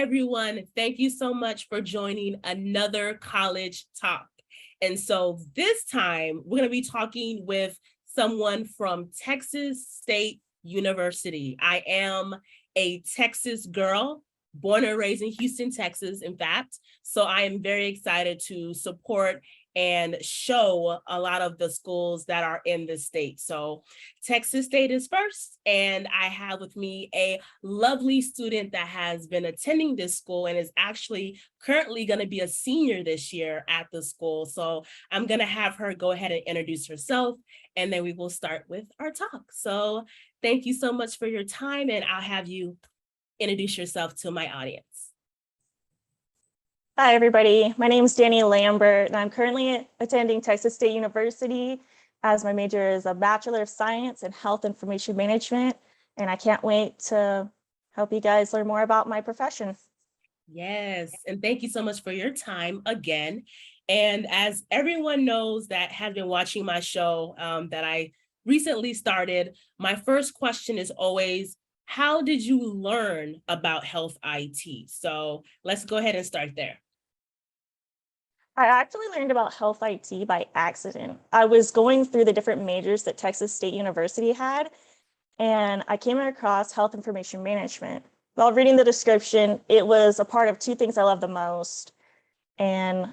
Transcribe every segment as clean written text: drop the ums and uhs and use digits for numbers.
everyone. Thank you so much for joining another College Talk. And so this time we're going to be talking with someone from Texas State University. I am a Texas girl, born and raised in Houston, Texas, in fact. So I am very excited to support and show a lot of the schools that are in the state. So Texas State is first, and I have with me a lovely student that has been attending this school and is actually currently going to be a senior this year at the school. So I'm going to have her go ahead and introduce herself, and then we will start with our talk. So thank you so much for your time, and I'll have you introduce yourself to my audience. Hi, everybody. My name is Dani Lambert, and I'm currently attending Texas State University as my major is a Bachelor of Science in Health Information Management, and I can't wait to help you guys learn more about my profession. Yes, and thank you so much for your time again. And as everyone knows that has been watching my show that I recently started, my first question is always, how did you learn about health IT? So let's go ahead and start there. I actually learned about health IT by accident. I was going through the different majors that Texas State University had, and I came across health information management. While reading the description, it was a part of two things I love the most, and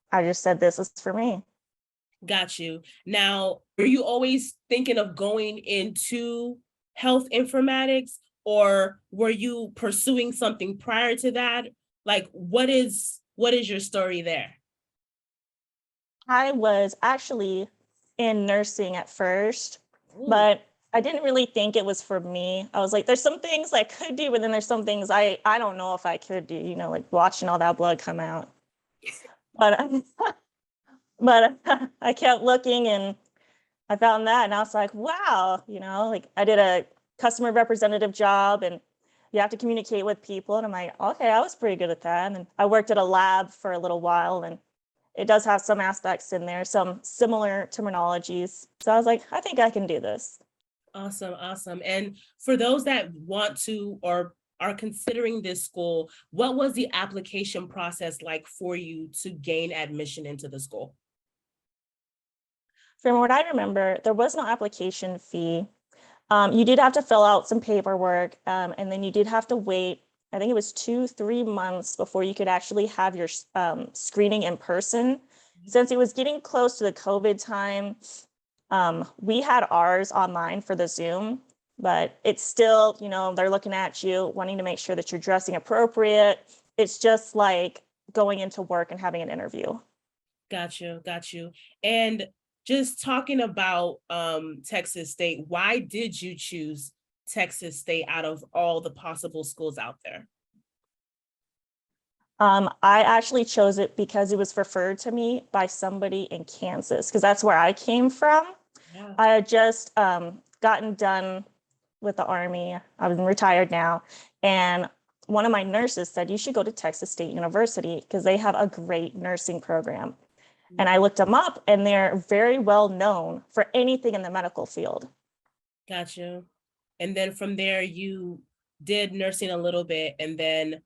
I just said, this is for me. Got you. Now, were you always thinking of going into health informatics, or were you pursuing something prior to that? Like, what is your story there? I was actually in nursing at first, but I didn't really think it was for me. I was like, there's some things I could do, but then there's some things I don't know if I could do, you know, like watching all that blood come out. But I kept looking and I found that, and I was like, wow, you know, like I did a customer representative job and you have to communicate with people. And I'm like, okay, I was pretty good at that. And I worked at a lab for a little while, and it does have some aspects in there, some similar terminologies. So I was like, I think I can do this. Awesome, awesome. And for those that want to or are considering this school, what was the application process like for you to gain admission into the school? From what I remember, there was no application fee. You did have to fill out some paperwork, and then you did have to wait, I think it was 2-3 months before you could actually have your screening in person. Since it was getting close to the COVID time, we had ours online for the Zoom, but it's still, you know, they're looking at you, wanting to make sure that you're dressing appropriate. It's just like going into work and having an interview. Got you. And just talking about Texas State, why did you choose Texas State out of all the possible schools out there? I actually chose it because it was referred to me by somebody in Kansas, because that's where I came from. Yeah. I had just gotten done with the Army. I'm retired now. And one of my nurses said, you should go to Texas State University because they have a great nursing program. And I looked them up, and they're very well known for anything in the medical field. Got you. And then from there, you did nursing a little bit and then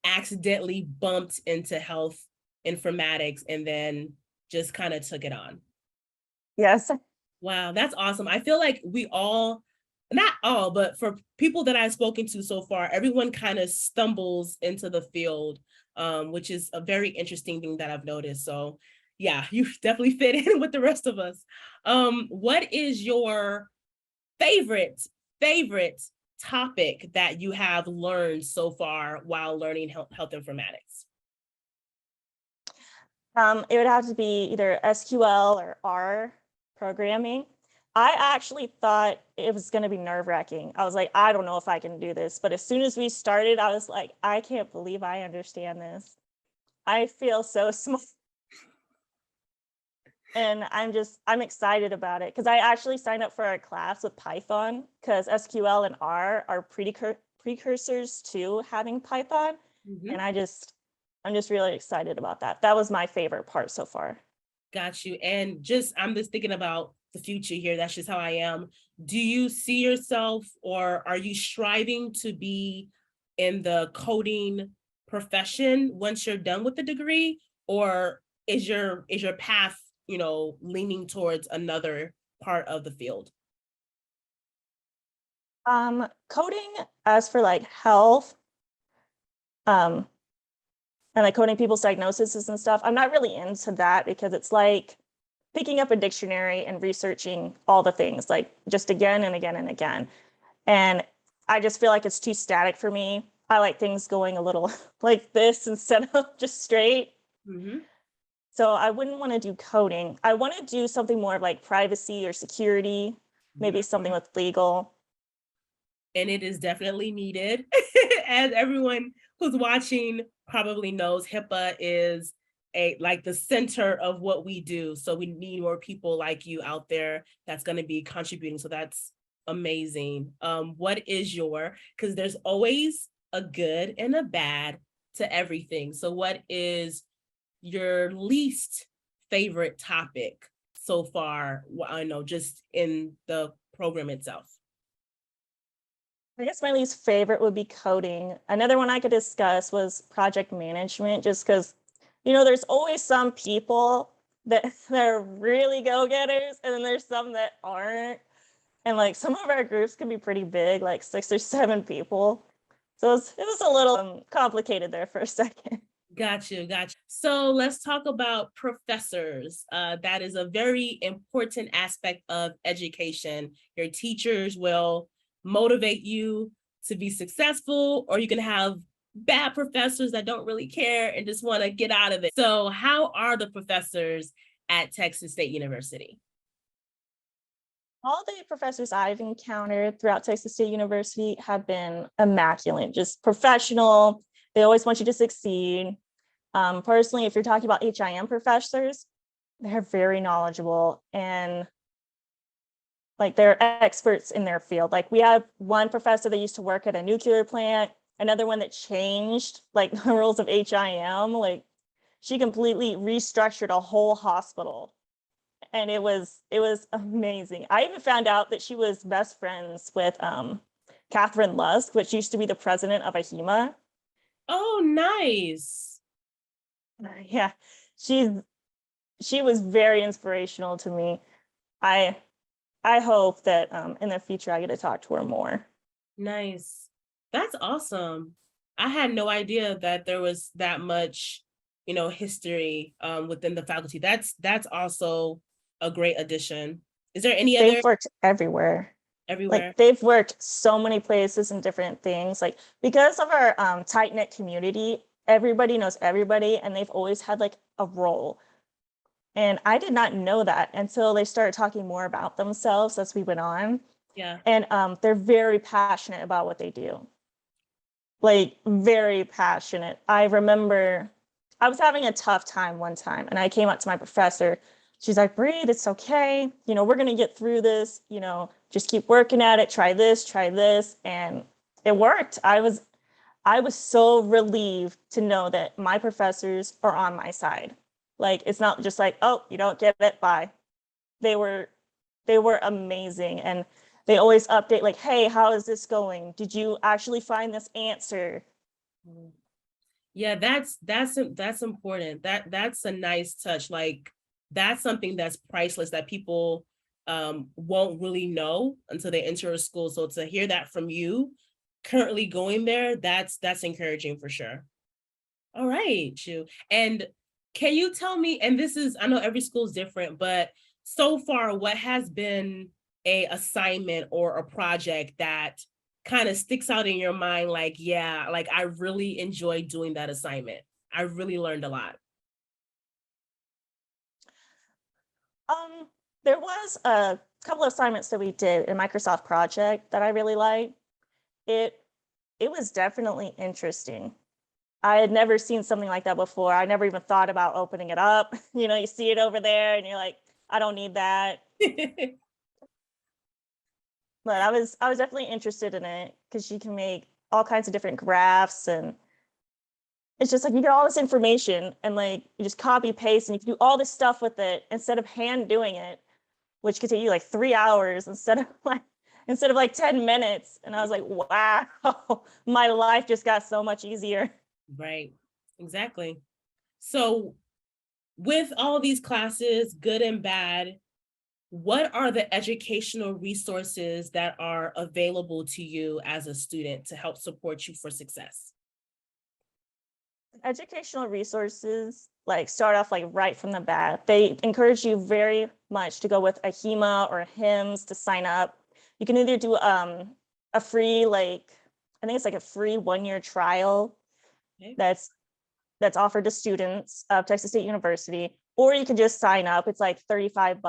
accidentally bumped into health informatics and then just kind of took it on. Yes. Wow, that's awesome. I feel like we all, not all, but for people that I've spoken to so far, everyone kind of stumbles into the field, which is a very interesting thing that I've noticed. So yeah, you definitely fit in with the rest of us. What is your favorite topic that you have learned so far while learning health informatics? It would have to be either SQL or R programming. I actually thought it was going to be nerve-wracking. I was like, I don't know if I can do this. But as soon as we started, I was like, I can't believe I understand this. I feel so smart. And I'm excited about it because I actually signed up for a class with Python because SQL and R are precursors to having Python. Mm-hmm. And I'm just really excited about that. That was my favorite part so far. Got you. And I'm just thinking about the future here. That's just how I am. Do you see yourself, or are you striving to be in the coding profession once you're done with the degree, or is your path, leaning towards another part of the field? Coding as for like health, um, and like coding people's diagnoses and stuff, I'm not really into that because it's like picking up a dictionary and researching all the things like just again and again and again. And I just feel like it's too static for me. I like things going a little like this instead of just straight. Mm-hmm. So I wouldn't want to do coding. I want to do something more of like privacy or security, maybe something with legal. And it is definitely needed. As everyone who's watching probably knows, HIPAA is the center of what we do. So we need more people like you out there that's going to be contributing. So that's amazing. What is because there's always a good and a bad to everything. So what is your least favorite topic so far? I know, just in the program itself. I guess my least favorite would be coding. Another one I could discuss was project management, just because, there's always some people that they're really go-getters, and then there's some that aren't. And like some of our groups can be pretty big, like 6 or 7 people. So it was a little complicated there for a second. Gotcha. So let's talk about professors. That is a very important aspect of education. Your teachers will motivate you to be successful, or you can have bad professors that don't really care and just want to get out of it. So how are the professors at Texas State University? All the professors I've encountered throughout Texas State University have been immaculate, just professional. They always want you to succeed. Personally, if you're talking about HIM professors, they're very knowledgeable and like they're experts in their field. Like we have one professor that used to work at a nuclear plant, another one that changed like the rules of HIM. Like she completely restructured a whole hospital. And it was amazing. I even found out that she was best friends with Catherine Lusk, which used to be the president of AHIMA. Oh, nice. Yeah, she was very inspirational to me. I hope that in the future I get to talk to her more. Nice. That's awesome. I had no idea that there was that much, history within the faculty. That's also a great addition. Is there any other? They've worked everywhere. Everywhere. Like they've worked so many places and different things. Like because of our tight-knit community, everybody knows everybody, and they've always had like a role. And I did not know that until they started talking more about themselves as we went on. Yeah. And they're very passionate about what they do. Like very passionate. I remember I was having a tough time one time, and I came up to my professor. She's like, "Breathe, it's okay. We're gonna get through this. Just keep working at it. Try this." And it worked. I was so relieved to know that my professors are on my side. Like it's not just like, "Oh, you don't get it, bye." They were amazing, and they always update like, "Hey, how is this going? Did you actually find this answer?" Yeah, that's important. That's a nice touch. Like that's something that's priceless that people won't really know until they enter a school. So to hear that from you currently going there, that's encouraging for sure. All right, and can you tell me, and this is, I know every school is different, but so far, what has been a assignment or a project that kind of sticks out in your mind? Like, yeah, like I really enjoyed doing that assignment. I really learned a lot. There was a couple of assignments that we did in Microsoft project that I really liked. It was definitely interesting. I had never seen something like that before. I never even thought about opening it up. You see it over there and you're like, I don't need that. But I was definitely interested in it because you can make all kinds of different graphs, and it's just like you get all this information and like you just copy paste and you can do all this stuff with it instead of hand doing it, which could take you like 3 hours instead of like 10 minutes. And I was like, wow, my life just got so much easier. Right. Exactly. So with all these classes, good and bad, what are the educational resources that are available to you as a student to help support you for success? Educational resources like start off like right from the bat. They encourage you very much to go with a HEMA or HIMS to sign up. You can either do a free I think it's like a free 1-year trial Okay. that's offered to students of Texas State University, or you can just sign up. It's like $35,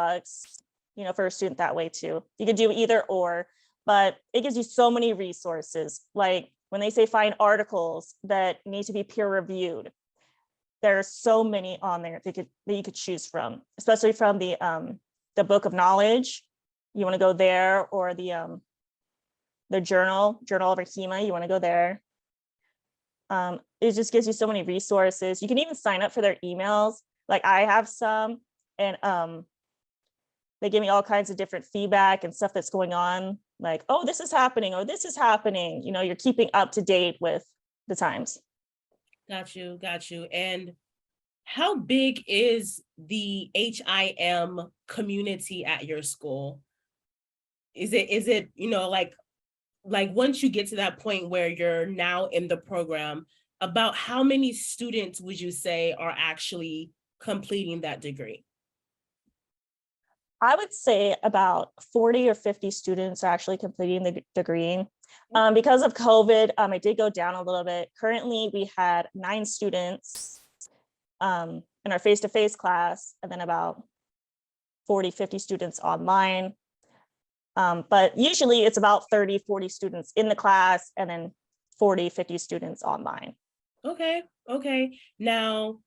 for a student that way too. You could do either or, but it gives you so many resources. Like when they say find articles that need to be peer reviewed, there are so many on there that you could choose from, especially from the book of knowledge. You want to go there, or the journal of HEMA, you want to go there. It just gives you so many resources. You can even sign up for their emails. Like I have some, and they give me all kinds of different feedback and stuff that's going on. Like, oh, this is happening, or this is happening. You're keeping up to date with the times. Got you. Got you. And how big is the HIM community at your school? Is it, like once you get to that point where you're now in the program, about how many students would you say are actually completing that degree? I would say about 40 or 50 students are actually completing the degree. Because of COVID, it did go down a little bit. Currently, we had 9 students in our face-to-face class, and then about 40, 50 students online. But usually it's about 30, 40 students in the class, and then 40, 50 students online. Okay. Okay. Now,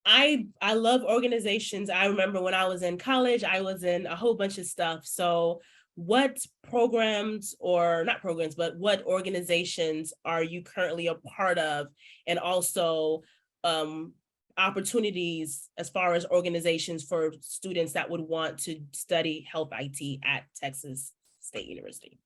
I love organizations. I remember when I was in college, I was in a whole bunch of stuff. So what programs, or not programs, but what organizations are you currently a part of? And also opportunities as far as organizations for students that would want to study health IT at Texas State University?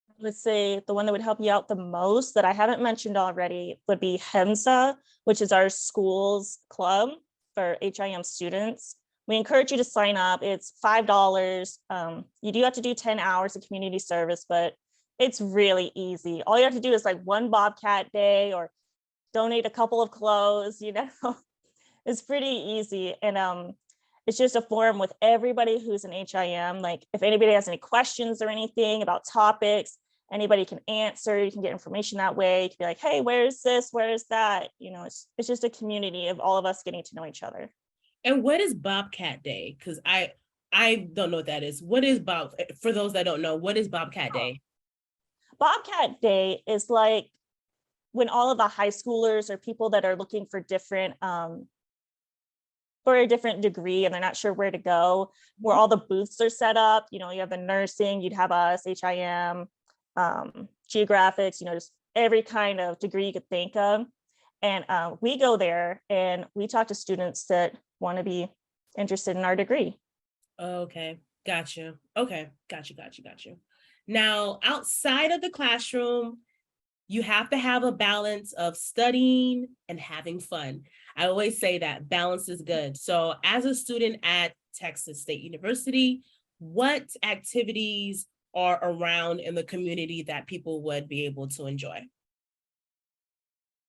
I would say the one that would help you out the most that I haven't mentioned already would be HEMSA, which is our school's club for HIM students. We encourage you to sign up. It's $5. You do have to do 10 hours of community service, but it's really easy. All you have to do is like one Bobcat day or donate a couple of clothes, It's pretty easy. And it's just a forum with everybody who's an HIM. Like if anybody has any questions or anything about topics, anybody can answer. You can get information that way. You can be like, hey, where's this? Where's that? It's just a community of all of us getting to know each other. And what is Bobcat Day? Because I don't know what that is. What is for those that don't know, what is Bobcat Day? Bobcat Day is like when all of the high schoolers or people that are looking for for a different degree and they're not sure where to go, where all the booths are set up. You have the nursing, you'd have us, HIM, geographics, just every kind of degree you could think of. And we go there and we talk to students that want to be interested in our degree. Okay, got you. Okay, got you. Now, outside of the classroom, you have to have a balance of studying and having fun. I always say that balance is good. So as a student at Texas State University, what activities are around in the community that people would be able to enjoy?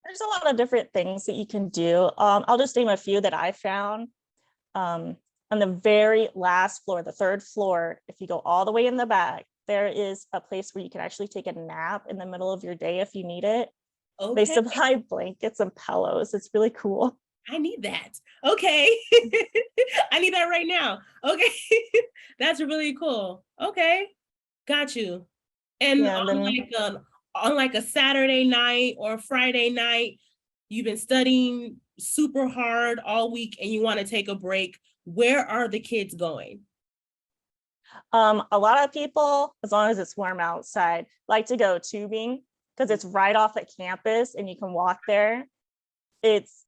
There's a lot of different things that you can do. I'll just name a few that I found. On the very last floor, the 3rd floor, if you go all the way in the back, there is a place where you can actually take a nap in the middle of your day if you need it. Okay. They supply blankets and pillows. It's really cool. I need that. Okay. I need that right now. Okay. That's really cool. Okay. Got you. And Yeah, on like a Saturday night or Friday night, you've been studying super hard all week and you want to take a break. Where are the kids going? A lot of people, as long as it's warm outside, like to go tubing because it's right off the campus and you can walk there. It's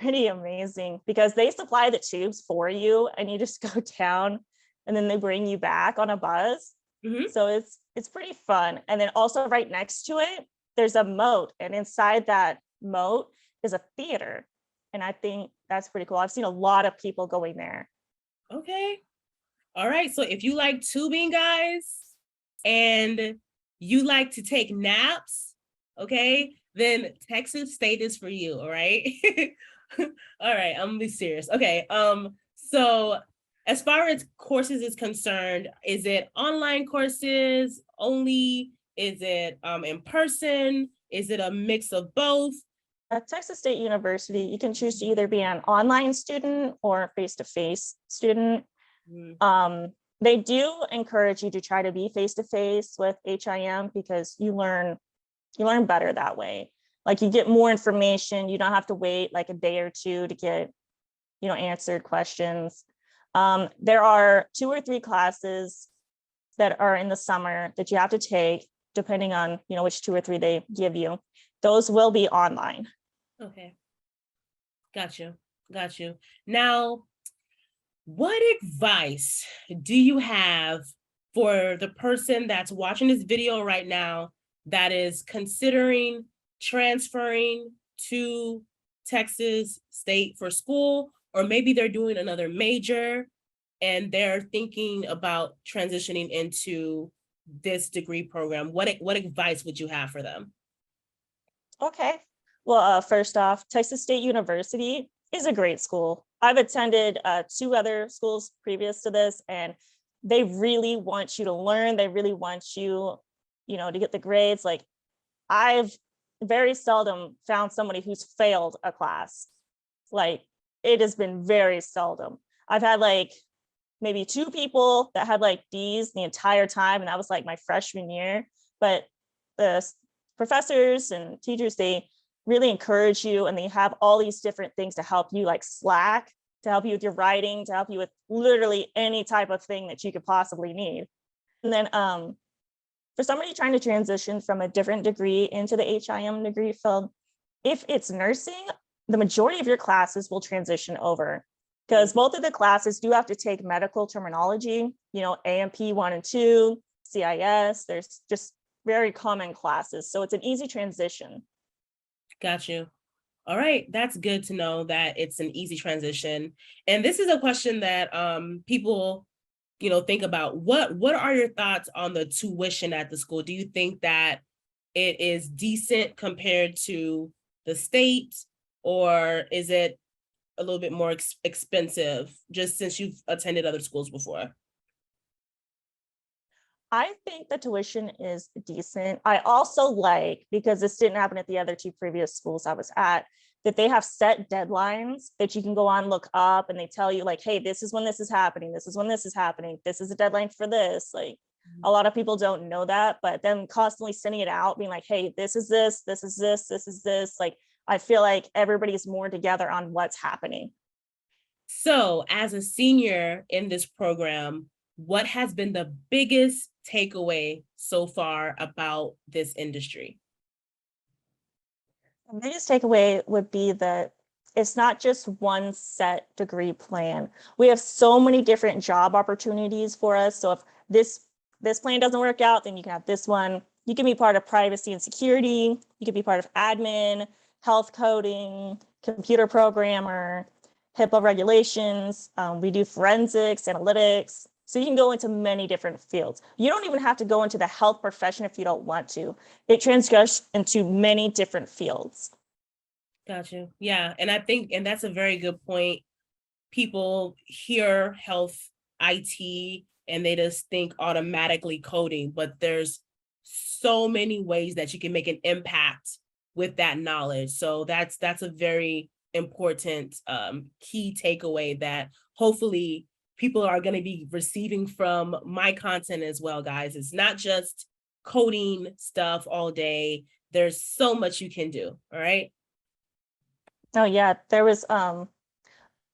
pretty amazing because they supply the tubes for you and you just go down and then they bring you back on a bus. Mm-hmm. So it's pretty fun. And then also right next to it, there's a moat, and inside that moat is a theater. And I think that's pretty cool. I've seen a lot of people going there. Okay. All right. So if you like tubing, guys, and you like to take naps, okay, then Texas State is for you. All right. All right. I'm gonna be serious. Okay. So as far as courses is concerned, is it online courses only? Is it in person? Is it a mix of both? At Texas State University, you can choose to either be an online student or a face-to-face student. They do encourage you to try to be face-to-face with HIM because you learn better that way. Like you get more information. You don't have to wait like a day or two to get, answered questions. There are 2 or 3 classes that are in the summer that you have to take, depending on, which 2 or 3 they give you. Those will be online. Okay. Got you. Now, what advice do you have for the person that's watching this video right now that is considering transferring to Texas State for school, or maybe they're doing another major and they're thinking about transitioning into this degree program? What advice would you have for them? Okay. Well, first off, Texas State University is a great school. I've attended 2 other schools previous to this, and they really want you to learn. They really want you, to get the grades. Like I've very seldom found somebody who's failed a class. Like it has been very seldom. I've had like maybe 2 people that had like D's the entire time, and that was like my freshman year. But the professors and teachers, they really encourage you, and they have all these different things to help you, like Slack, to help you with your writing, to help you with literally any type of thing that you could possibly need. And then for somebody trying to transition from a different degree into the HIM degree field, if it's nursing, the majority of your classes will transition over, because both of the classes do have to take medical terminology, AMP 1 and 2, CIS. There's just very common classes. So it's an easy transition. Got you. All right. That's good to know that it's an easy transition. And this is a question that people, think about. What are your thoughts on the tuition at the school? Do you think that it is decent compared to the state, or is it a little bit more expensive, just since you've attended other schools before? I think the tuition is decent. I also like, because this didn't happen at the other 2 previous schools I was at, that they have set deadlines that you can go on, look up, and they tell you like, hey, this is when this is happening. This is when this is happening. This is a deadline for this. Like a lot of people don't know that, but then constantly sending it out, being like, hey, this is this, this is this, this is this. Like, I feel like everybody's more together on what's happening. So as a senior in this program, what has been the biggest takeaway so far about this industry? The biggest takeaway would be that it's not just one set degree plan. We have so many different job opportunities for us. So if this plan doesn't work out, then you can have this one. You can be part of privacy and security. You can be part of admin, health coding, computer programmer, HIPAA regulations. We do forensics, analytics. So you can go into many different fields. You don't even have to go into the health profession if you don't want to. It transfers into many different fields. Got you. Yeah. And I think, and that's a very good point. People hear health IT and they just think automatically coding, but there's so many ways that you can make an impact with that knowledge. So that's a very important key takeaway that hopefully people are going to be receiving from my content as well, guys. It's not just coding stuff all day. There's so much you can do. All right. Oh yeah, there was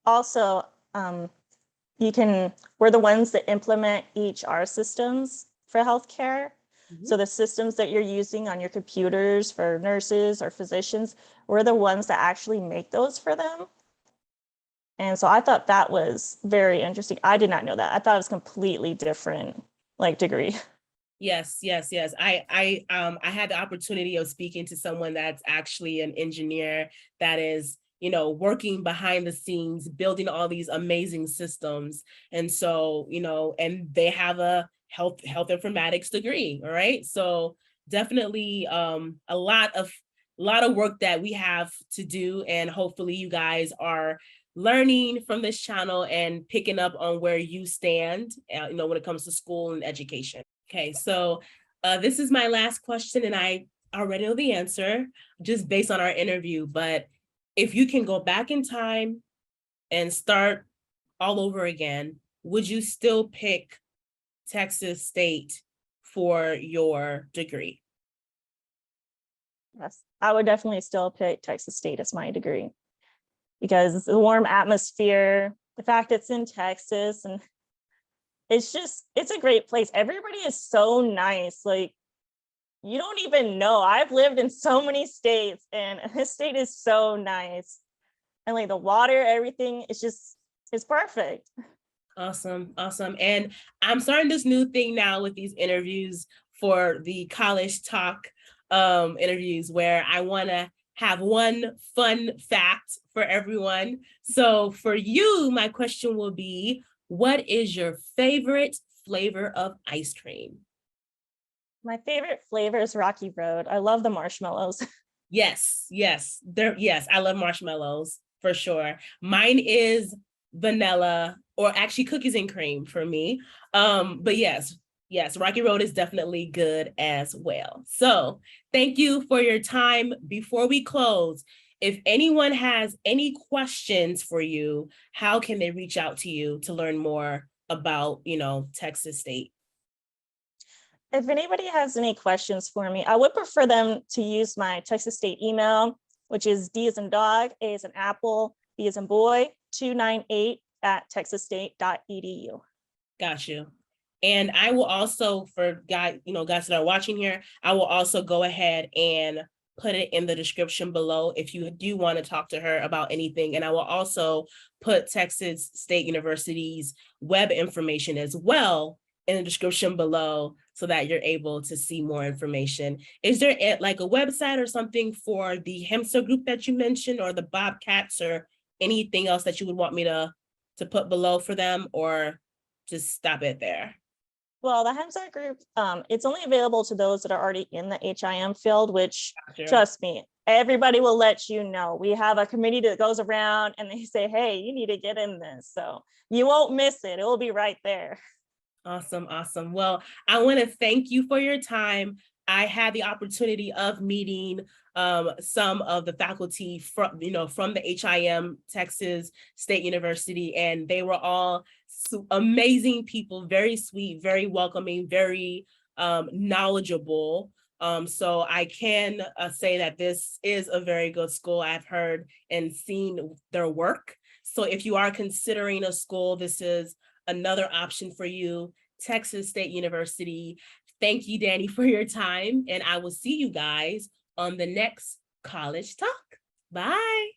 also we're the ones that implement EHR systems for healthcare. Mm-hmm. So the systems that you're using on your computers for nurses or physicians, we're the ones that actually make those for them. And so I thought that was very interesting. I did not know that. I thought it was completely different, like degree. Yes, yes, yes. I had the opportunity of speaking to someone that's actually an engineer that is, working behind the scenes, building all these amazing systems. And so, and they have a health informatics degree. All right. So definitely a lot of work that we have to do. And hopefully you guys are learning from this channel and picking up on where you stand, when it comes to school and education. Okay, so this is my last question, and I already know the answer just based on our interview. But if you can go back in time and start all over again, would you still pick Texas State for your degree? Yes, I would definitely still pick Texas State as my degree because the warm atmosphere, the fact it's in Texas, and it's a great place. Everybody is so nice. Like, you don't even know. I've lived in so many states, and this state is so nice. And like the water, everything, it's perfect. Awesome, awesome. And I'm starting this new thing now with these interviews for the college talk interviews where I want to have one fun fact for everyone. So for you, my question will be, what is your favorite flavor of ice cream? My favorite flavor is Rocky Road. I love the marshmallows. Yes, yes, yes, I love marshmallows for sure. Mine is vanilla, or actually cookies and cream for me. But yes, yes, Rocky Road is definitely good as well. So thank you for your time. Before we close, if anyone has any questions for you, how can they reach out to you to learn more about, Texas State? If anybody has any questions for me, I would prefer them to use my Texas State email, which is D as in dog, A as in apple, B as in boy, 298 at texasstate.edu. Got you. And I will also, for guys that are watching here, I will also go ahead and put it in the description below if you do want to talk to her about anything. And I will also put Texas State University's web information as well in the description below so that you're able to see more information. Is there like a website or something for the HIMSA group that you mentioned, or the Bobcats, or anything else that you would want me to put below for them, or just stop it there? Well, the HEMSAT group, it's only available to those that are already in the HIM field, which, Gotcha. trust me, everybody will let you know. We have a committee that goes around and they say, hey, you need to get in this. So you won't miss it. It will be right there. Awesome, awesome. Well, I want to thank you for your time. I had the opportunity of meeting some of the faculty from the HIM Texas State University, and they were all amazing people, very sweet, very welcoming, very knowledgeable. So I can say that this is a very good school. I've heard and seen their work. So if you are considering a school, this is another option for you, Texas State University. Thank you, Dani, for your time, and I will see you guys on the next College Talk. Bye.